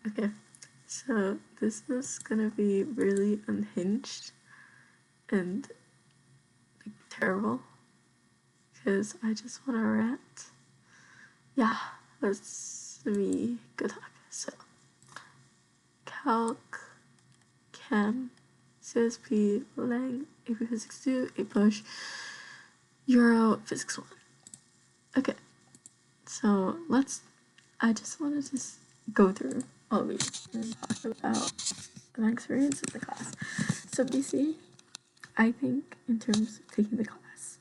Okay, so this is gonna be really unhinged and like, terrible because I just want to rant. Yeah, let's let me go talk. So, Calc, Chem, CSP, Lang, AP Physics 2, A Push, Euro, Physics 1. Okay, so I just wanted to go through all of these and talk about my experience in the class. So, BC, I think in terms of taking the class,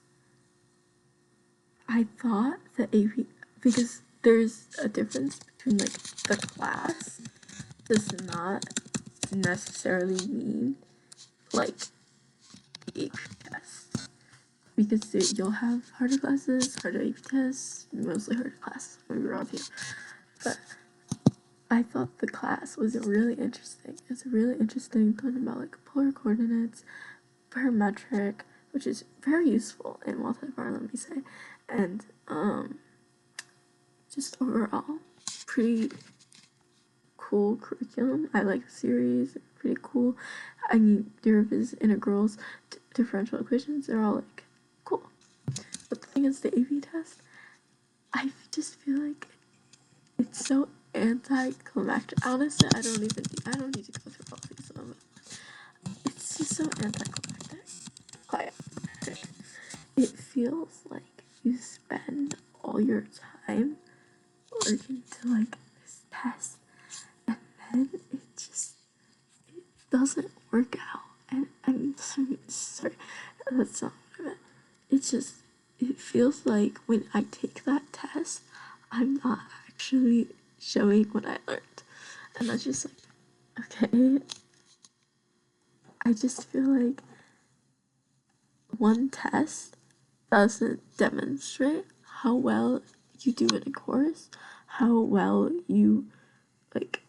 I thought the AP, because there's a difference between like the class does not necessarily mean like the AP test, because you'll have harder classes, harder AP tests, mostly harder classes when we were up here. But I thought the class was really interesting. It's really interesting talking about like polar coordinates, parametric, which is very useful in multi-bar, let me say, and just overall pretty cool curriculum. I like the series, pretty cool. I mean, derivatives, integrals, differential equations, they're all like cool. But the thing is, the AP test, I just feel like it's so anticlimactic. Honestly, I don't need to go through all these of them. It's just so anticlimactic. It feels like you spend all your time working to like this test, and then it doesn't work out. And I'm sorry, that's not what I meant. It feels like when I take that test, I'm not actually showing what I learned. And that's just like, okay. I just feel like one test doesn't demonstrate how well you do in a course, how well you like.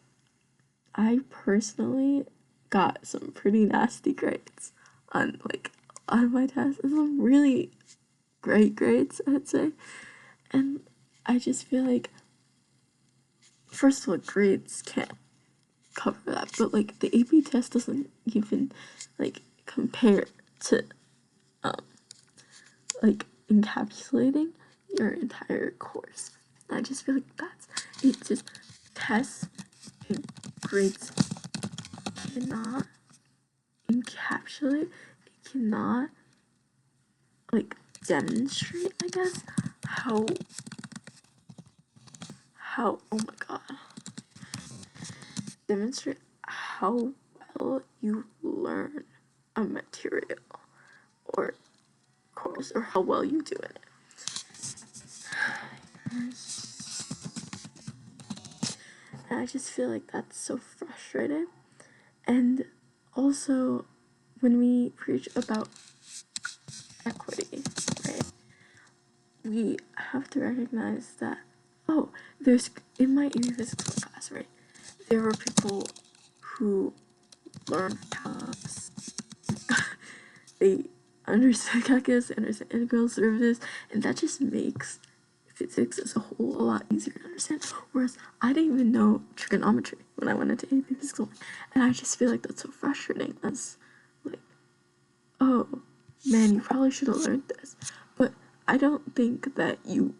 I personally got some pretty nasty grades on my tests, and some really great grades, I'd say. And I just feel like, first of all, grades can't cover that, but like the AP test doesn't even like compare to like encapsulating your entire course. And I just feel like it. Just tests and grades cannot encapsulate. It cannot like demonstrate, I guess, how oh my god, demonstrate how well you learn a material or course, or how well you do in it. And I just feel like that's so frustrating. And also, when we preach about equity, right, we have to recognize that, oh, there's, in my AP physics class, right, there were people who learned calculus. They understand calculus, they understand integrals, derivatives, and that just makes physics as a whole a lot easier to understand. Whereas I didn't even know trigonometry when I went into AP Physics 1. And I just feel like that's so frustrating. That's like, oh man, you probably should have learned this. But I don't think that you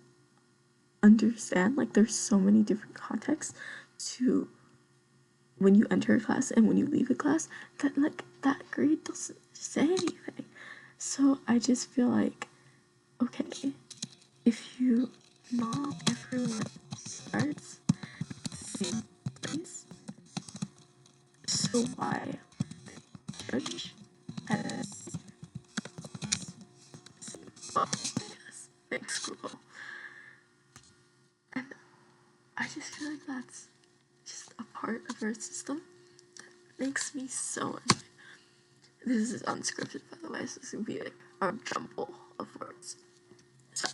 understand, like, there's so many different contexts to when you enter a class and when you leave a class, that like that grade doesn't say anything. So I just feel like, okay, if you not everyone starts the same place, so why judge as well, yes, thanks Google. And I just feel like that's just a part of our system that makes me so annoyed. This is unscripted, by the way, so this would be like a jumble of words. So,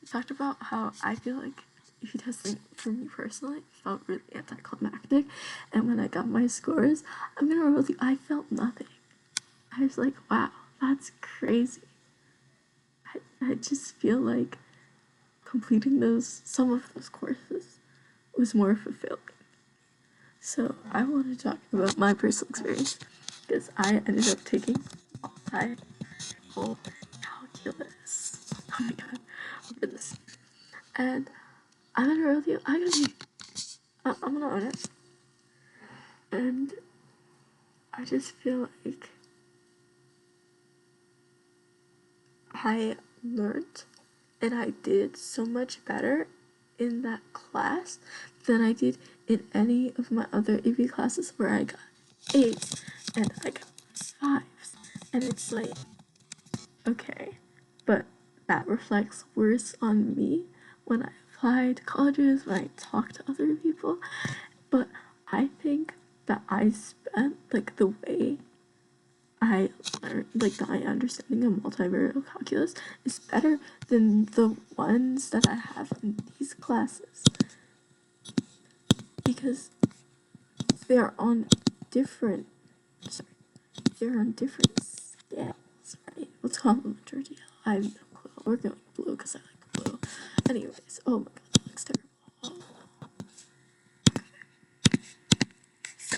we talked about how I feel like AP testing for me personally felt really anticlimactic, and when I got my scores, I'm gonna reveal to you, I felt nothing. I was like, wow, that's crazy. I just feel like completing some of those courses was more fulfilling. So I want to talk about my personal experience because I ended up taking multi-level calculus. Oh my god, over this. And I'm gonna roll with you. I'm gonna own it. And I just feel like I learned and I did so much better in that class than I did in any of my other AP classes where I got 8s and I got 5s. And it's like, okay, but that reflects worse on me when I apply to colleges, when I talk to other people. But I think that I spent like the way I learned, like my understanding of multivariate calculus is better than the ones that I have in these classes because they're on different, sorry, they're on different scales, right? Let's call them majority. I have no clue. We're going blue because I like blue. Anyways, oh my god, that looks terrible. Oh. So,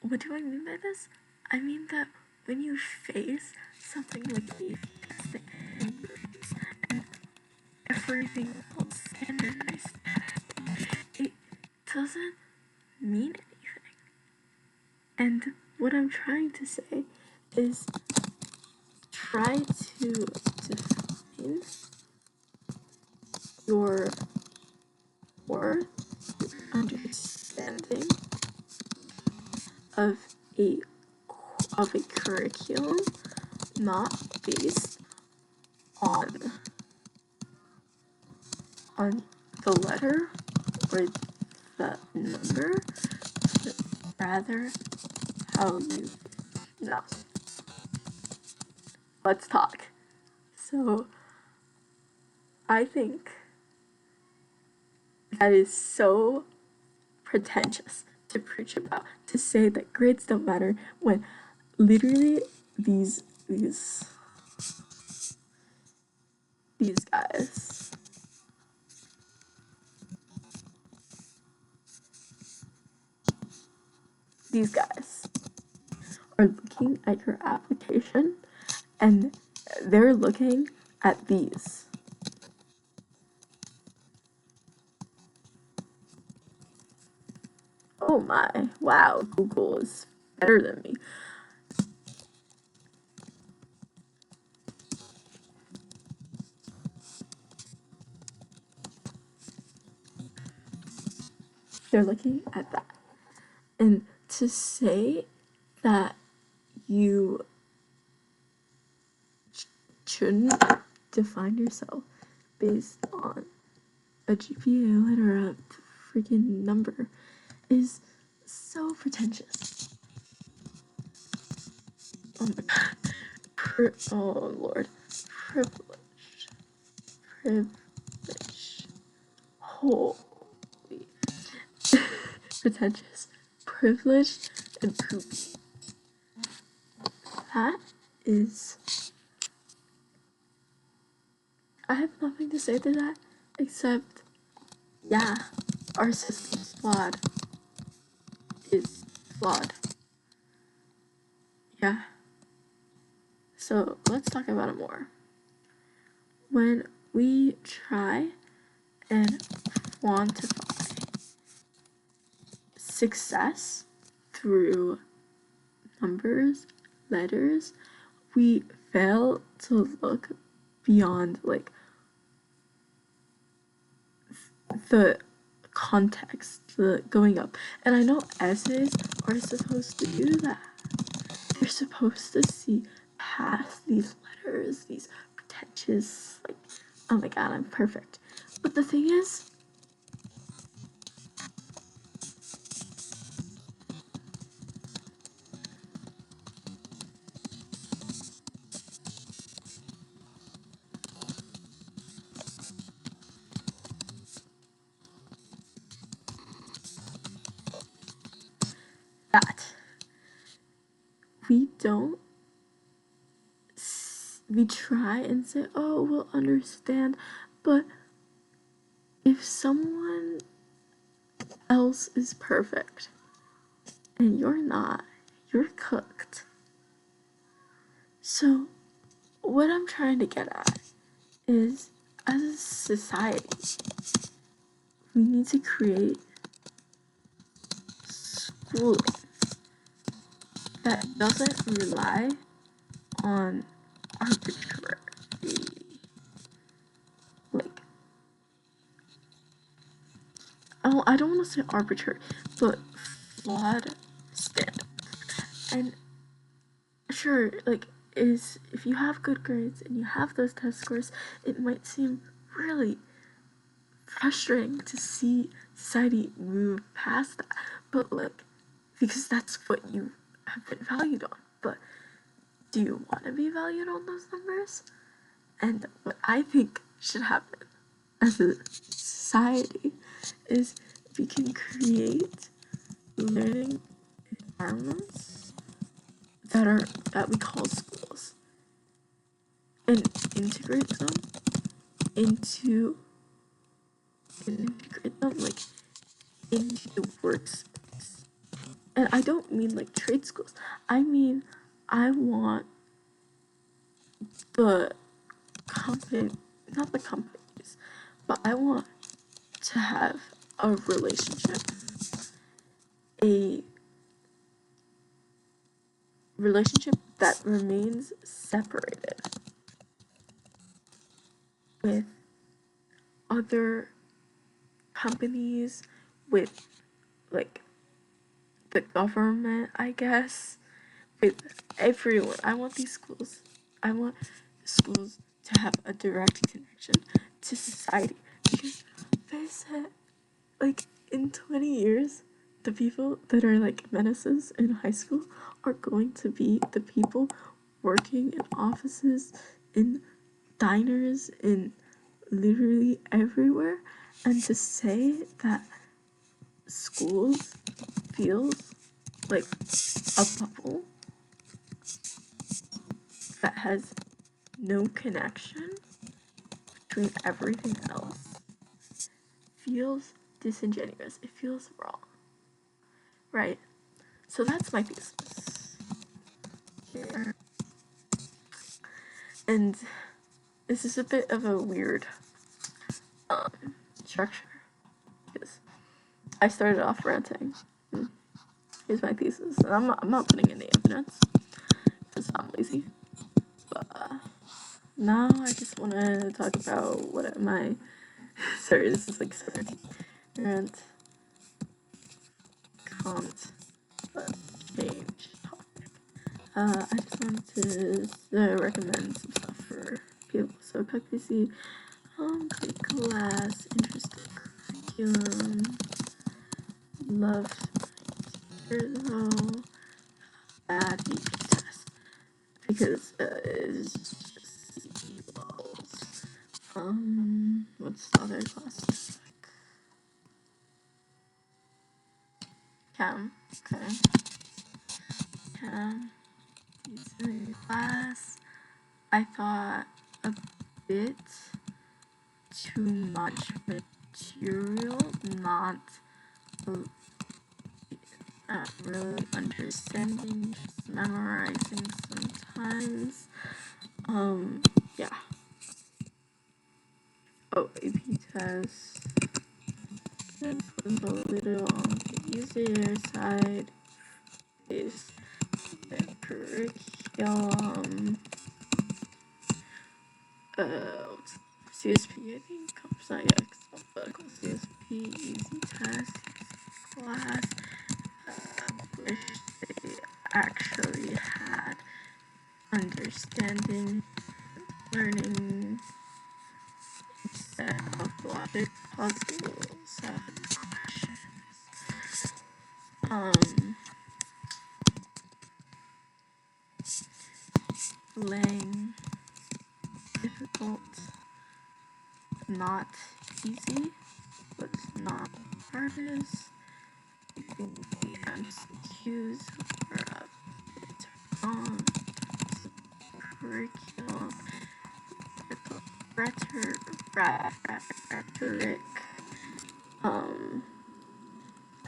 what do I mean by this? I mean that when you face something like these testing and everything else standardized, it doesn't mean anything. And what I'm trying to say is try to define your worth, understanding of a curriculum not based on the letter or the number, but rather how you know. Let's talk. So I think that is so pretentious to preach about, to say that grades don't matter when literally these guys are looking at your application and they're looking at these. Oh my, wow, Google is better than me. They're looking at that. And to say that you shouldn't define yourself based on a GPA lit or a freaking number is so pretentious. Oh my god. Oh lord. Privilege. Holy. Pretentious. Privileged and poopy. That is. I have nothing to say to that except, yeah, our system's flawed. Is flawed. Yeah. So let's talk about it more. When we try and quantify success through numbers, letters, we fail to look beyond like the context, the going up. And I know essays are supposed to do that. They're supposed to see past these letters, these pretentious, like, oh my god, I'm perfect. But the thing is, that we don't, we try and say, oh, we'll understand, but if someone else is perfect. And you're not. You're cooked. So, what I'm trying to get at is, as a society, we need to create schooling that doesn't rely on arbitrary, like, I don't want to say arbitrary, but flawed standards. And sure, like, is if you have good grades and you have those test scores, it might seem really frustrating to see society move past that. But like, because that's what you have been valued on. But do you want to be valued on those numbers? And what I think should happen as a society is we can create learning environments that we call schools and integrate them into like into the workspace. And I don't mean like trade schools. I mean I want the company, not the companies, but I want to have a a relationship that remains separated with other companies, with like the government, I guess, with everyone. I want schools to have a direct connection to society, because they said, like, in 20 years, the people that are like menaces in high school are going to be the people working in offices, in diners, in literally everywhere. And to say that schools feels like a bubble that has no connection between everything else feels disingenuous. It feels wrong, right? So that's my thesis here. And this is a bit of a weird structure, because I started off ranting. Here's my thesis, and I'm not putting any evidence because I'm lazy. But now I just want to talk about what am I. Sorry, this is like rant, can't but change topic. I just wanted to recommend some stuff for people. So PECPC, great class, interesting curriculum, love though, bad BP test, because it's just equals. What's the other class? Chem. Okay. Chem. Decent class. I thought a bit too much material, not really understanding, just memorizing sometimes. Yeah. Oh, AP test. This was a little on the easier side. Is the curriculum. CSP, I think, comes out, yeah, alphabetical CSP, easy test, class. Wish they actually had understanding, learning, instead of logic puzzles and questions. Laying difficult, not easy, but not hardest. You can be MCQs or a bit on curriculum, rhetoric,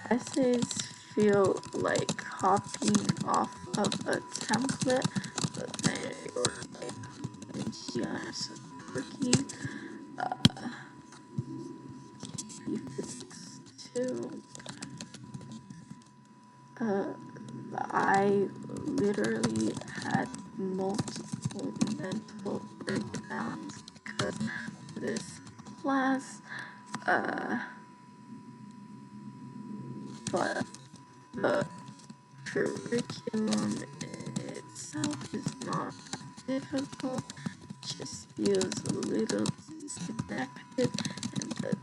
essays feel like copying off of a template, but they were like so quirky. Physics too. I literally had multiple mental breakdowns because of this class. But the curriculum itself is not difficult. It just feels a little disconnected, and the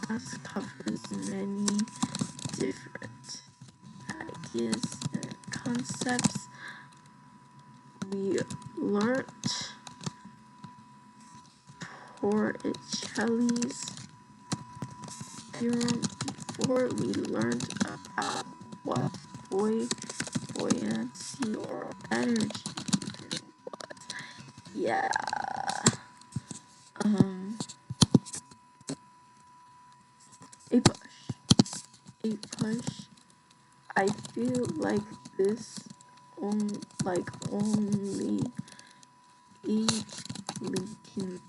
class covers many different ideas and concepts. We learnt Torricelli's theorem before. We learned about what buoyancy or energy was. Yeah. A push. A push. I feel like this only 8 Lincoln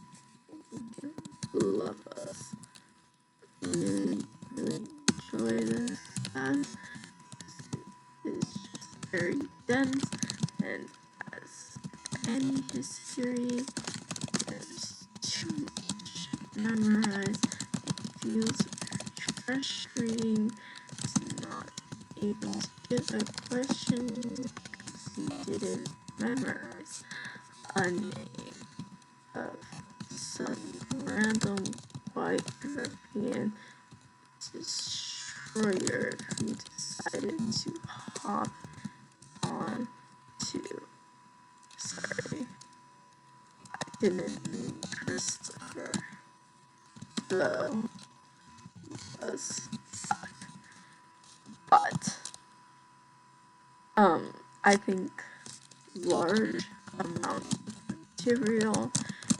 love us. Really enjoy this class. It's just very dense, and as any history, there's too much to memorize. It feels very frustrating to not able to get a question because you didn't memorize a name of some random white European destroyer who decided to hop on to, sorry, I didn't mean Christopher, though was, but, I think large amounts of material,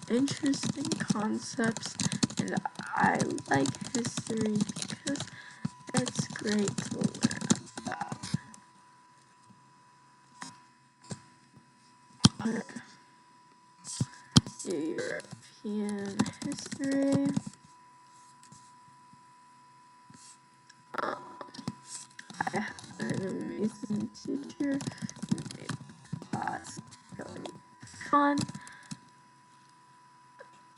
interesting concepts, and I like history because it's great to learn about. European history. I had an amazing teacher who made class really fun.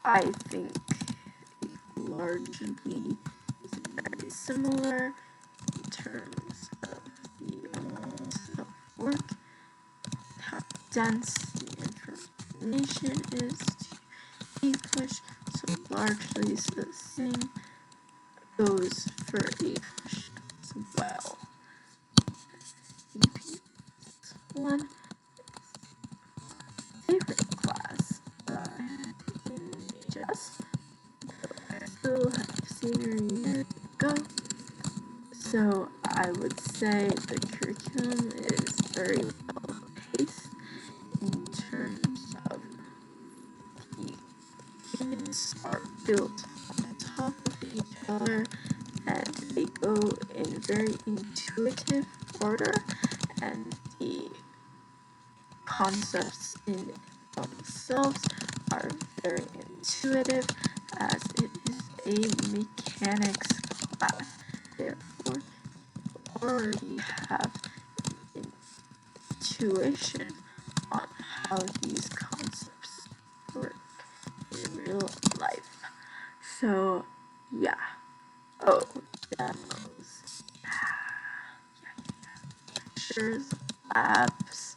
I think it largely is very similar in terms of the amount of work, how dense the information is to be pushed, so largely it's the same goes for a push as well. One favorite class that I had in HS, I still have senior year to go, so I would say the curriculum is very well paced in terms of the units are built on top of each other and they go in very intuitive order, and the concepts in themselves are very intuitive as it is a mechanics class. Therefore, you already have intuition on how these concepts work in real life. So, yeah. Oh, demos. Lectures, labs.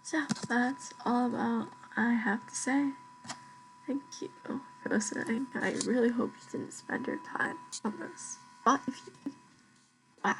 So that's all about I have to say. Thank you for listening. I really hope you didn't spend your time on this. But if you did, wow.